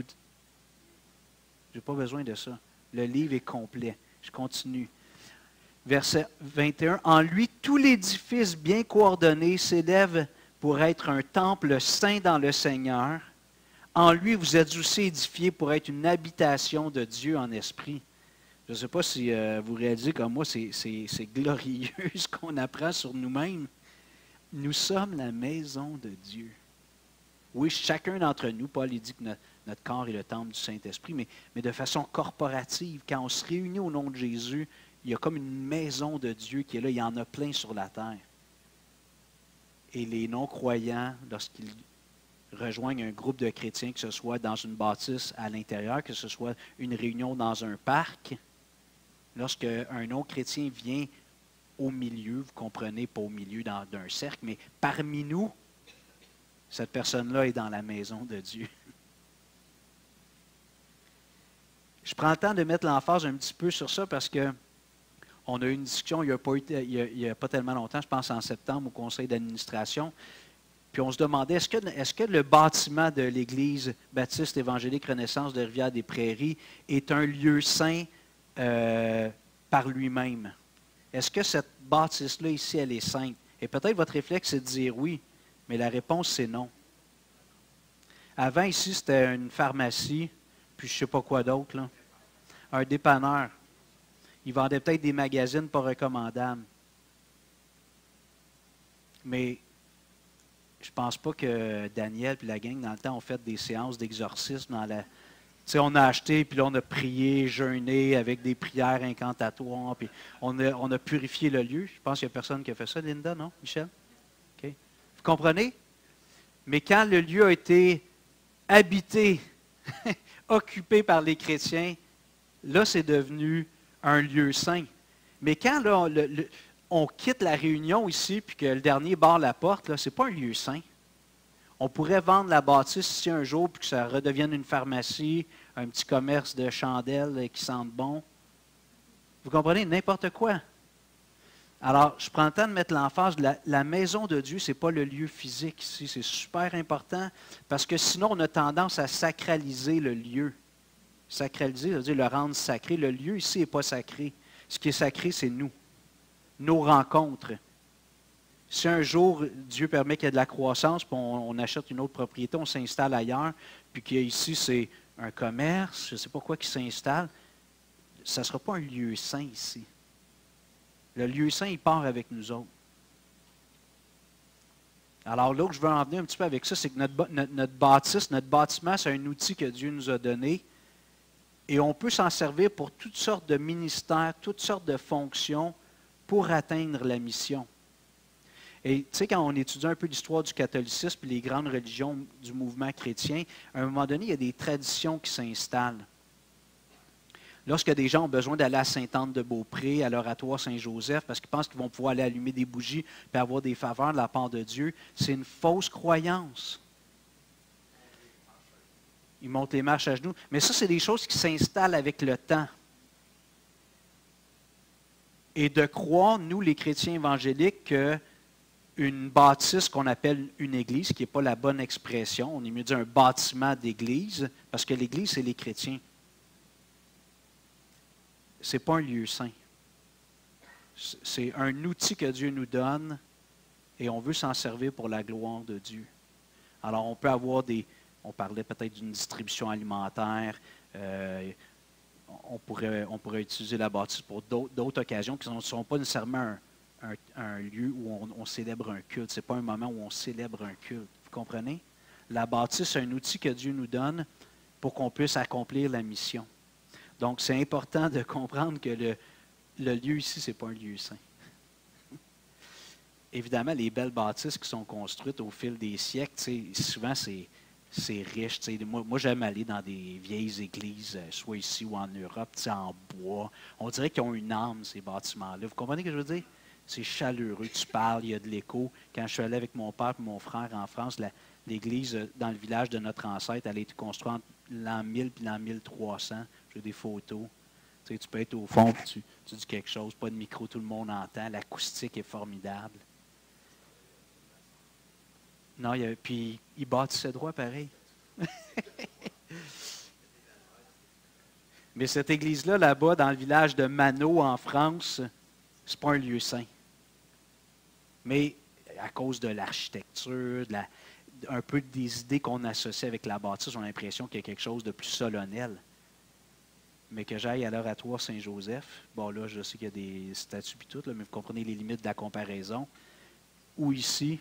n'ai pas besoin de ça. Le livre est complet. Je continue. Verset 21. « En lui, tout l'édifice bien coordonné s'élève pour être un temple saint dans le Seigneur. En lui, vous êtes aussi édifiés pour être une habitation de Dieu en esprit. » Je ne sais pas si vous réalisez comme moi, c'est glorieux ce qu'on apprend sur nous-mêmes. Nous sommes la maison de Dieu. Oui, chacun d'entre nous, Paul dit que notre corps est le temple du Saint-Esprit, mais de façon corporative. Quand on se réunit au nom de Jésus, il y a comme une maison de Dieu qui est là. Il y en a plein sur la terre. Et les non-croyants, lorsqu'ils rejoignent un groupe de chrétiens, que ce soit dans une bâtisse à l'intérieur, que ce soit une réunion dans un parc, lorsqu'un non-chrétien vient au milieu, vous comprenez, pas au milieu d'un cercle, mais parmi nous, cette personne-là est dans la maison de Dieu. Je prends le temps de mettre l'emphase un petit peu sur ça parce que on a eu une discussion il n'y a pas tellement longtemps, je pense en septembre, au conseil d'administration. Puis on se demandait, est-ce que le bâtiment de l'Église baptiste évangélique Renaissance de Rivière-des-Prairies est un lieu saint par lui-même? Est-ce que cette bâtisse-là ici, elle est sainte? Et peut-être votre réflexe, c'est de dire oui, mais la réponse, c'est non. Avant, ici, c'était une pharmacie, puis je ne sais pas quoi d'autre, là. Un dépanneur. Ils vendaient peut-être des magazines pas recommandables. Mais je ne pense pas que Daniel et la gang, dans le temps, ont fait des séances d'exorcisme dans la... Tu sais, on a acheté, puis là, on a prié, jeûné avec des prières incantatoires, puis on a purifié le lieu. Je pense qu'il n'y a personne qui a fait ça, Linda, non, Michel? OK. Vous comprenez? Mais quand le lieu a été habité, occupé par les chrétiens, là, c'est devenu un lieu saint. Mais quand là, on quitte la réunion ici, puis que le dernier barre la porte, ce n'est pas un lieu saint. On pourrait vendre la bâtisse ici un jour, puis que ça redevienne une pharmacie, un petit commerce de chandelles qui sentent bon. Vous comprenez? N'importe quoi. Alors, je prends le temps de mettre l'emphase, la maison de Dieu, ce n'est pas le lieu physique ici. C'est super important, parce que sinon, on a tendance à sacraliser le lieu. Sacraliser, ça veut dire le rendre sacré. Le lieu ici n'est pas sacré. Ce qui est sacré, c'est nous. Nos rencontres. Si un jour, Dieu permet qu'il y ait de la croissance, puis on achète une autre propriété, on s'installe ailleurs, puis qu'ici, c'est un commerce, je ne sais pas quoi qui s'installe, ça ne sera pas un lieu saint ici. Le lieu saint, il part avec nous autres. Alors là où je veux en venir un petit peu avec ça, c'est que notre bâtisse, notre bâtiment, c'est un outil que Dieu nous a donné. Et on peut s'en servir pour toutes sortes de ministères, toutes sortes de fonctions pour atteindre la mission. Et tu sais, quand on étudie un peu l'histoire du catholicisme et les grandes religions du mouvement chrétien, à un moment donné, il y a des traditions qui s'installent. Lorsque des gens ont besoin d'aller à Sainte-Anne-de-Beaupré, à l'oratoire Saint-Joseph, parce qu'ils pensent qu'ils vont pouvoir aller allumer des bougies et avoir des faveurs de la part de Dieu, c'est une fausse croyance. Ils montent les marches à genoux. Mais ça, c'est des choses qui s'installent avec le temps. Et de croire, nous, les chrétiens évangéliques, qu'une bâtisse qu'on appelle une église, qui n'est pas la bonne expression, on est mieux dire un bâtiment d'église, parce que l'église, c'est les chrétiens. Ce n'est pas un lieu saint. C'est un outil que Dieu nous donne et on veut s'en servir pour la gloire de Dieu. Alors, on peut avoir on parlait peut-être d'une distribution alimentaire, on pourrait utiliser la bâtisse pour d'autres occasions qui ne sont pas nécessairement un lieu où on célèbre un culte. Ce n'est pas un moment où on célèbre un culte. Vous comprenez? La bâtisse, c'est un outil que Dieu nous donne pour qu'on puisse accomplir la mission. Donc, c'est important de comprendre que le lieu ici, ce n'est pas un lieu saint. Évidemment, les belles bâtisses qui sont construites au fil des siècles, souvent, c'est riche. Moi, j'aime aller dans des vieilles églises, soit ici ou en Europe, en bois. On dirait qu'ils ont une âme, ces bâtiments-là. Vous comprenez ce que je veux dire? C'est chaleureux, tu parles, il y a de l'écho. Quand je suis allé avec mon père et mon frère en France, l'église dans le village de notre ancêtre, elle a été construite entre l'an 1000 et l'an 1300. J'ai des photos. Tu peux être au fond, tu dis quelque chose, pas de micro, tout le monde entend. L'acoustique est formidable. Non, puis il bâtissait droit pareil. Mais cette église-là, là-bas, dans le village de Mano, en France, c'est pas un lieu saint. Mais à cause de l'architecture, un peu des idées qu'on associe avec la bâtisse, on a l'impression qu'il y a quelque chose de plus solennel. Mais que j'aille à l'oratoire Saint-Joseph, bon là, je sais qu'il y a des statues et tout, là, mais vous comprenez les limites de la comparaison. Ou ici,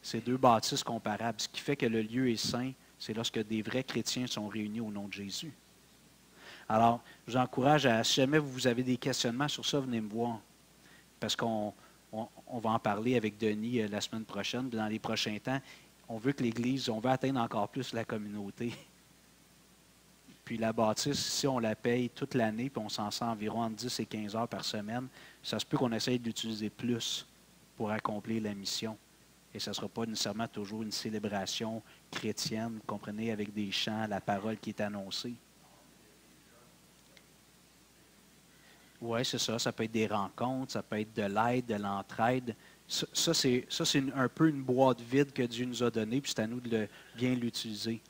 c'est deux bâtisses comparables. Ce qui fait que le lieu est saint, c'est lorsque des vrais chrétiens sont réunis au nom de Jésus. Alors, je vous encourage si jamais vous avez des questionnements sur ça, venez me voir. Parce qu'on va en parler avec Denis la semaine prochaine. Dans les prochains temps, on veut que l'Église, on veut atteindre encore plus la communauté. Puis la bâtisse, si on la paye toute l'année, puis on s'en sert environ entre 10 et 15 heures par semaine, ça se peut qu'on essaye de l'utiliser plus pour accomplir la mission. Et ce ne sera pas nécessairement toujours une célébration chrétienne, vous comprenez, avec des chants, la parole qui est annoncée. Oui, c'est ça. Ça peut être des rencontres, ça peut être de l'aide, de l'entraide. Ça, c'est un peu une boîte vide que Dieu nous a donnée, puis c'est à nous de bien l'utiliser.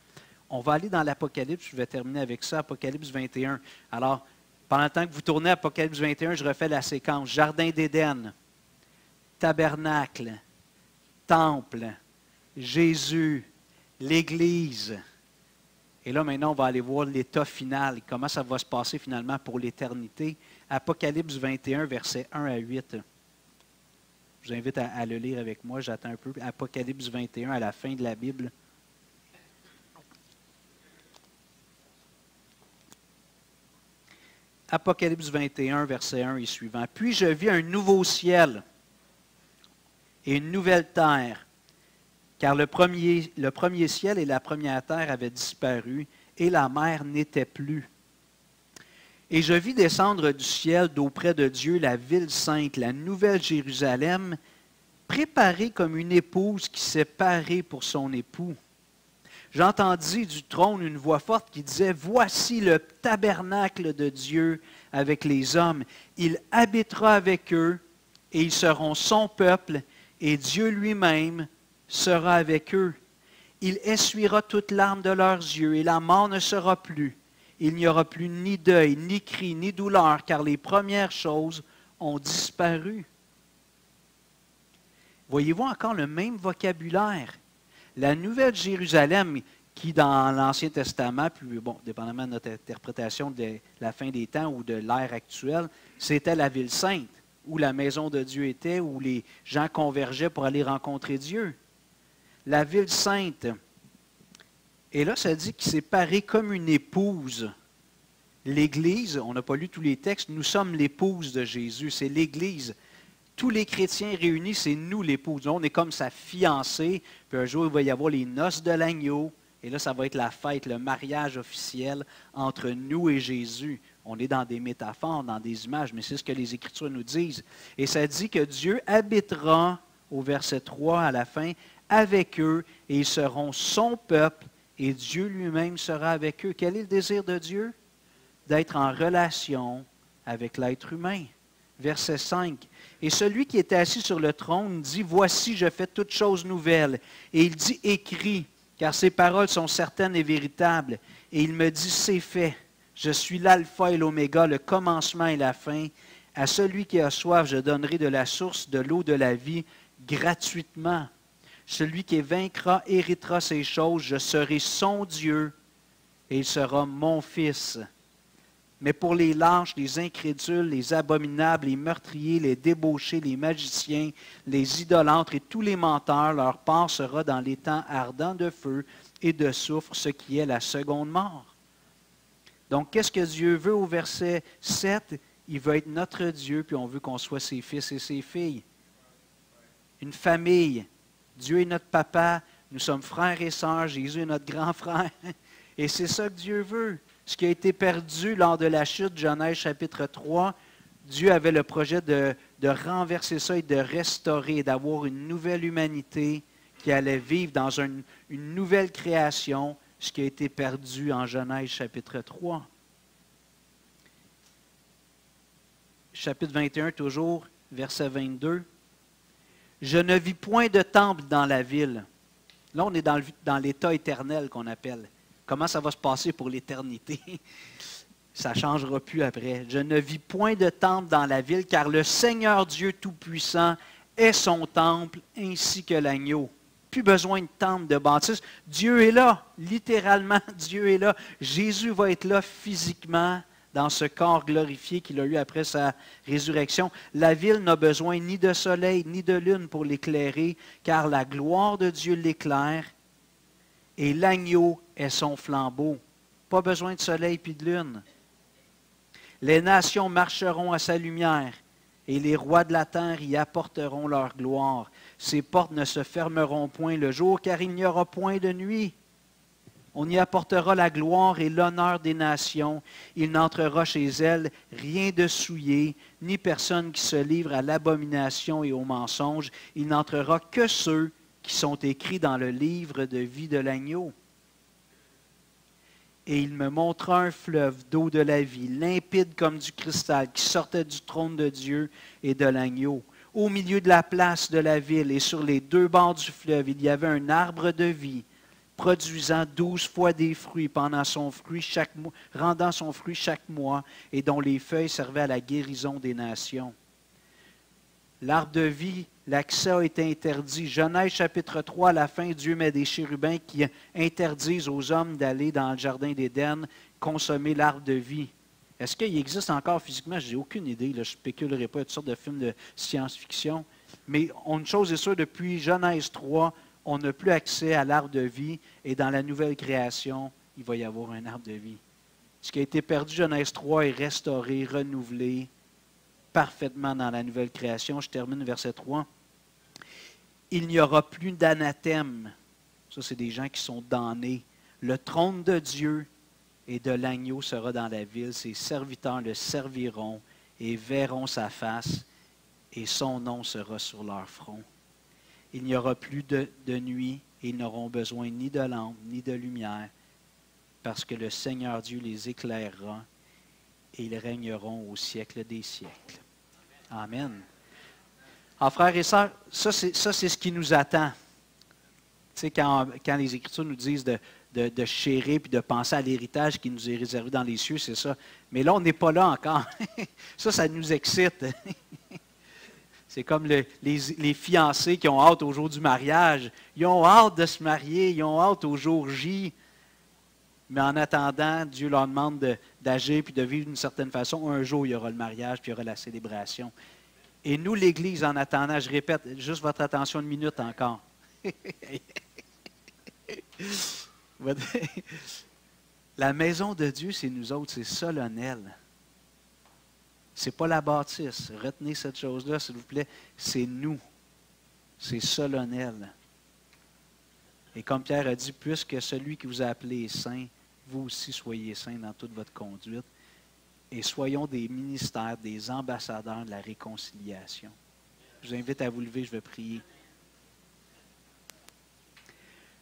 On va aller dans l'Apocalypse, je vais terminer avec ça, Apocalypse 21. Alors, pendant le temps que vous tournez Apocalypse 21, je refais la séquence. Jardin d'Éden, tabernacle, temple, Jésus, l'Église. Et là, maintenant, on va aller voir l'état final, comment ça va se passer finalement pour l'éternité. Apocalypse 21, versets 1 à 8. Je vous invite à le lire avec moi, j'attends un peu. Apocalypse 21, à la fin de la Bible. Apocalypse 21, verset 1 et suivant. « Puis je vis un nouveau ciel et une nouvelle terre, car le premier ciel et la première terre avaient disparu, et la mer n'était plus. Et je vis descendre du ciel d'auprès de Dieu la ville sainte, la nouvelle Jérusalem, préparée comme une épouse qui s'est parée pour son époux. J'entendis du trône une voix forte qui disait, « Voici le tabernacle de Dieu avec les hommes. Il habitera avec eux, et ils seront son peuple, et Dieu lui-même sera avec eux. Il essuiera toute larme de leurs yeux, et la mort ne sera plus. Il n'y aura plus ni deuil, ni cri, ni douleur, car les premières choses ont disparu. » Voyez-vous encore le même vocabulaire. La nouvelle Jérusalem, qui dans l'Ancien Testament, puis bon, dépendamment de notre interprétation de la fin des temps ou de l'ère actuelle, c'était la ville sainte, où la maison de Dieu était, où les gens convergeaient pour aller rencontrer Dieu. La ville sainte. Et là, ça dit qu'il s'est paré comme une épouse. L'Église, on n'a pas lu tous les textes, nous sommes l'épouse de Jésus, c'est l'Église. Tous les chrétiens réunis, c'est nous l'épouse. On est comme sa fiancée, puis un jour, il va y avoir les noces de l'agneau, Et là, ça va être la fête, le mariage officiel entre nous et Jésus. On est dans des métaphores, dans des images, mais c'est ce que les Écritures nous disent. Et ça dit que Dieu habitera, au verset 3 à la fin, avec eux, et ils seront son peuple, et Dieu lui-même sera avec eux. Quel est le désir de Dieu? D'être en relation avec l'être humain. Verset 5. Et celui qui était assis sur le trône dit, « Voici, je fais toutes choses nouvelles. » Et il dit, « Écris, car ces paroles sont certaines et véritables. » Et il me dit, « C'est fait. Je suis l'alpha et l'oméga, le commencement et la fin. À celui qui a soif, je donnerai de la source de l'eau de la vie gratuitement. Celui qui vaincra héritera ces choses. Je serai son Dieu et il sera mon fils. Mais pour les lâches, les incrédules, les abominables, les meurtriers, les débauchés, les magiciens, les idolâtres et tous les menteurs, leur part sera dans l'étang ardent de feu et de soufre, ce qui est la seconde mort. » Donc, qu'est-ce que Dieu veut au verset 7? Il veut être notre Dieu, puis on veut qu'on soit ses fils et ses filles. Une famille. Dieu est notre papa, nous sommes frères et sœurs, Jésus est notre grand frère. Et c'est ça que Dieu veut. Ce qui a été perdu lors de la chute, Genèse chapitre 3, Dieu avait le projet de renverser ça et de restaurer, d'avoir une nouvelle humanité qui allait vivre dans une nouvelle création, ce qui a été perdu en Genèse chapitre 3. Chapitre 21 toujours, verset 22. « Je ne vis point de temple dans la ville. » Là, on est dans l'état éternel qu'on appelle. Comment ça va se passer pour l'éternité? Ça ne changera plus après. « Je ne vis point de temple dans la ville, car le Seigneur Dieu Tout-Puissant est son temple, ainsi que l'agneau. » Plus besoin de temple, de bâtisse. Dieu est là, littéralement, Dieu est là. Jésus va être là physiquement dans ce corps glorifié qu'il a eu après sa résurrection. La ville n'a besoin ni de soleil, ni de lune pour l'éclairer, car la gloire de Dieu l'éclaire et l'agneau est son flambeau. Pas besoin de soleil puis de lune. Les nations marcheront à sa lumière et les rois de la terre y apporteront leur gloire. Ses portes ne se fermeront point le jour, car il n'y aura point de nuit. On y apportera la gloire et l'honneur des nations. Il n'entrera chez elles rien de souillé, ni personne qui se livre à l'abomination et au mensonge. Il n'entrera que ceux qui sont écrits dans le livre de vie de l'agneau. Et il me montra un fleuve d'eau de la vie, limpide comme du cristal, qui sortait du trône de Dieu et de l'agneau. Au milieu de la place de la ville et sur les deux bords du fleuve, il y avait un arbre de vie, produisant 12 fois des fruits rendant son fruit chaque mois, et dont les feuilles servaient à la guérison des nations. L'arbre de vie, l'accès a été interdit. Genèse chapitre 3, à la fin, Dieu met des chérubins qui interdisent aux hommes d'aller dans le jardin d'Éden consommer l'arbre de vie. Est-ce qu'il existe encore physiquement? Je n'ai aucune idée. Là, je ne spéculerai pas. Il y a toutes sortes de films de science-fiction. Mais une chose est sûre, depuis Genèse 3, on n'a plus accès à l'arbre de vie. Et dans la nouvelle création, il va y avoir un arbre de vie. Ce qui a été perdu, Genèse 3, est restauré, renouvelé parfaitement dans la nouvelle création. Je termine verset 3. Il n'y aura plus d'anathème. Ça, c'est des gens qui sont damnés. Le trône de Dieu et de l'agneau sera dans la ville. Ses serviteurs le serviront et verront sa face, et son nom sera sur leur front. Il n'y aura plus de nuit, et ils n'auront besoin ni de lampe, ni de lumière, parce que le Seigneur Dieu les éclairera, et ils régneront au siècle des siècles. Amen. Alors, frères et sœurs, ça c'est ce qui nous attend. Tu sais, quand les Écritures nous disent de chérir et de penser à l'héritage qui nous est réservé dans les cieux, c'est ça. Mais là, on n'est pas là encore. Ça nous excite. C'est comme les fiancés qui ont hâte au jour du mariage. Ils ont hâte de se marier, ils ont hâte au jour J. Mais en attendant, Dieu leur demande d'agir puis de vivre d'une certaine façon. Un jour, il y aura le mariage puis il y aura la célébration. Et nous, l'Église, en attendant, je répète, juste votre attention une minute encore. La maison de Dieu, c'est nous autres, c'est solennel. Ce n'est pas la bâtisse. Retenez cette chose-là, s'il vous plaît. C'est nous. C'est solennel. Et comme Pierre a dit, puisque celui qui vous a appelé est saint, vous aussi soyez saints dans toute votre conduite. Et soyons des ministères, des ambassadeurs de la réconciliation. Je vous invite à vous lever, je vais prier.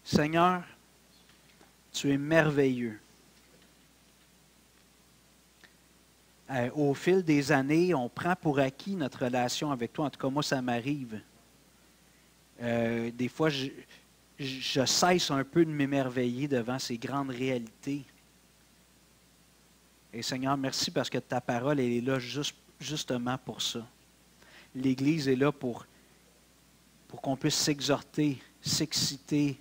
Seigneur, tu es merveilleux. Au fil des années, on prend pour acquis notre relation avec toi. En tout cas, moi, ça m'arrive. Des fois, je cesse un peu de m'émerveiller devant ces grandes réalités. Et Seigneur, merci parce que ta parole, elle est là justement pour ça. L'Église est là pour qu'on puisse s'exhorter, s'exciter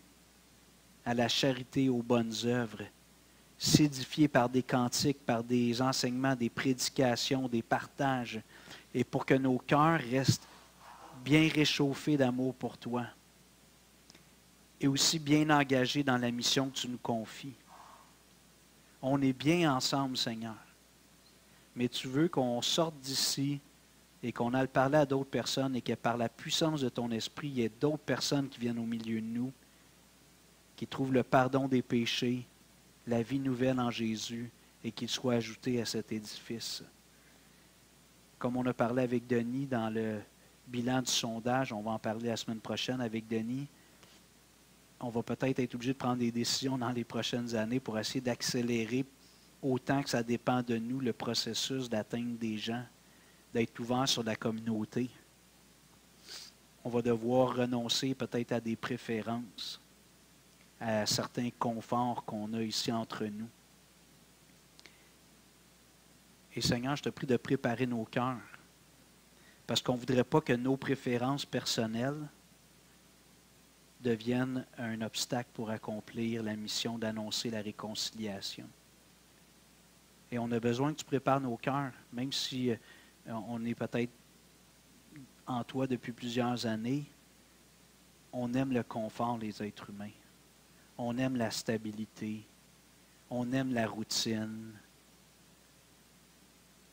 à la charité, aux bonnes œuvres, s'édifier par des cantiques, par des enseignements, des prédications, des partages, et pour que nos cœurs restent bien réchauffés d'amour pour toi et aussi bien engagés dans la mission que tu nous confies. On est bien ensemble, Seigneur, mais tu veux qu'on sorte d'ici et qu'on aille parler à d'autres personnes et que par la puissance de ton esprit, il y ait d'autres personnes qui viennent au milieu de nous, qui trouvent le pardon des péchés, la vie nouvelle en Jésus et qu'ils soient ajoutés à cet édifice. Comme on a parlé avec Denis dans le bilan du sondage, on va en parler la semaine prochaine avec Denis, on va peut-être être obligé de prendre des décisions dans les prochaines années pour essayer d'accélérer autant que ça dépend de nous le processus d'atteindre des gens, d'être ouvert sur la communauté. On va devoir renoncer peut-être à des préférences, à certains conforts qu'on a ici entre nous. Et Seigneur, je te prie de préparer nos cœurs, parce qu'on ne voudrait pas que nos préférences personnelles deviennent un obstacle pour accomplir la mission d'annoncer la réconciliation. Et on a besoin que tu prépares nos cœurs, même si on est peut-être en toi depuis plusieurs années, on aime le confort, les êtres humains. On aime la stabilité. On aime la routine.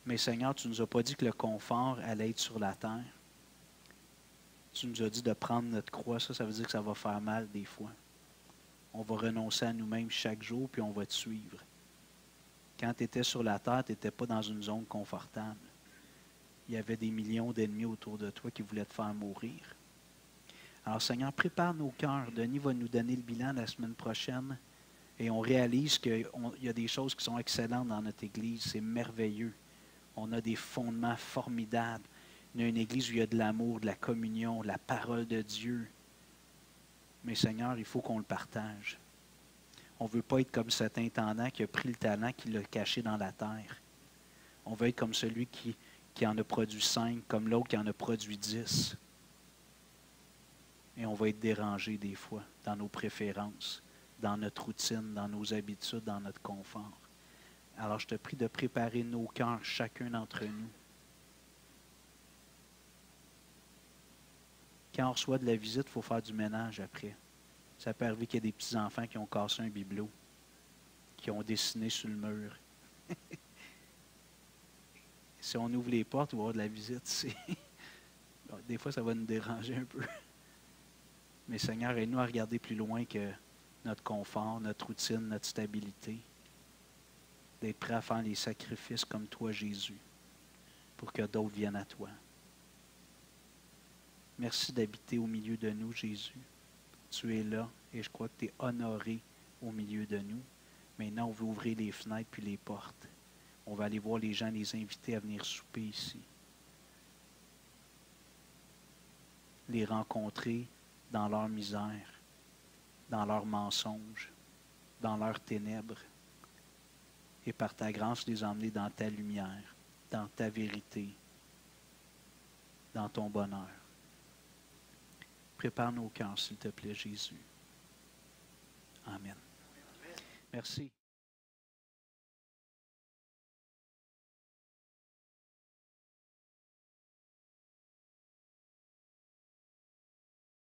Mais Seigneur, tu ne nous as pas dit que le confort allait être sur la terre. Tu nous as dit de prendre notre croix. Ça veut dire que ça va faire mal des fois. On va renoncer à nous-mêmes chaque jour, puis on va te suivre. Quand tu étais sur la terre, tu n'étais pas dans une zone confortable. Il y avait des millions d'ennemis autour de toi qui voulaient te faire mourir. Alors Seigneur, prépare nos cœurs. Denis va nous donner le bilan la semaine prochaine. Et on réalise qu'il y a des choses qui sont excellentes dans notre Église. C'est merveilleux. On a des fondements formidables. On a une Église où il y a de l'amour, de la communion, de la parole de Dieu. Mais Seigneur, il faut qu'on le partage. On ne veut pas être comme cet intendant qui a pris le talent, qui l'a caché dans la terre. On veut être comme celui qui en a produit 5, comme l'autre qui en a produit 10. Et on va être dérangé des fois dans nos préférences, dans notre routine, dans nos habitudes, dans notre confort. Alors je te prie de préparer nos cœurs, chacun d'entre nous. Quand on reçoit de la visite, il faut faire du ménage après. Ça peut arriver qu'il y ait des petits-enfants qui ont cassé un bibelot, qui ont dessiné sur le mur. Si on ouvre les portes, il va y avoir de la visite. Des fois, ça va nous déranger un peu. Mais Seigneur, aide-nous à regarder plus loin que notre confort, notre routine, notre stabilité. D'être prêt à faire les sacrifices comme toi, Jésus, pour que d'autres viennent à toi. Merci d'habiter au milieu de nous, Jésus. Tu es là et je crois que tu es honoré au milieu de nous. Maintenant, on veut ouvrir les fenêtres puis les portes. On va aller voir les gens, les inviter à venir souper ici. Les rencontrer dans leur misère, dans leurs mensonges, dans leurs ténèbres. Et par ta grâce, les emmener dans ta lumière, dans ta vérité, dans ton bonheur. Prépare nos cœurs, s'il te plaît, Jésus. Amen. Merci.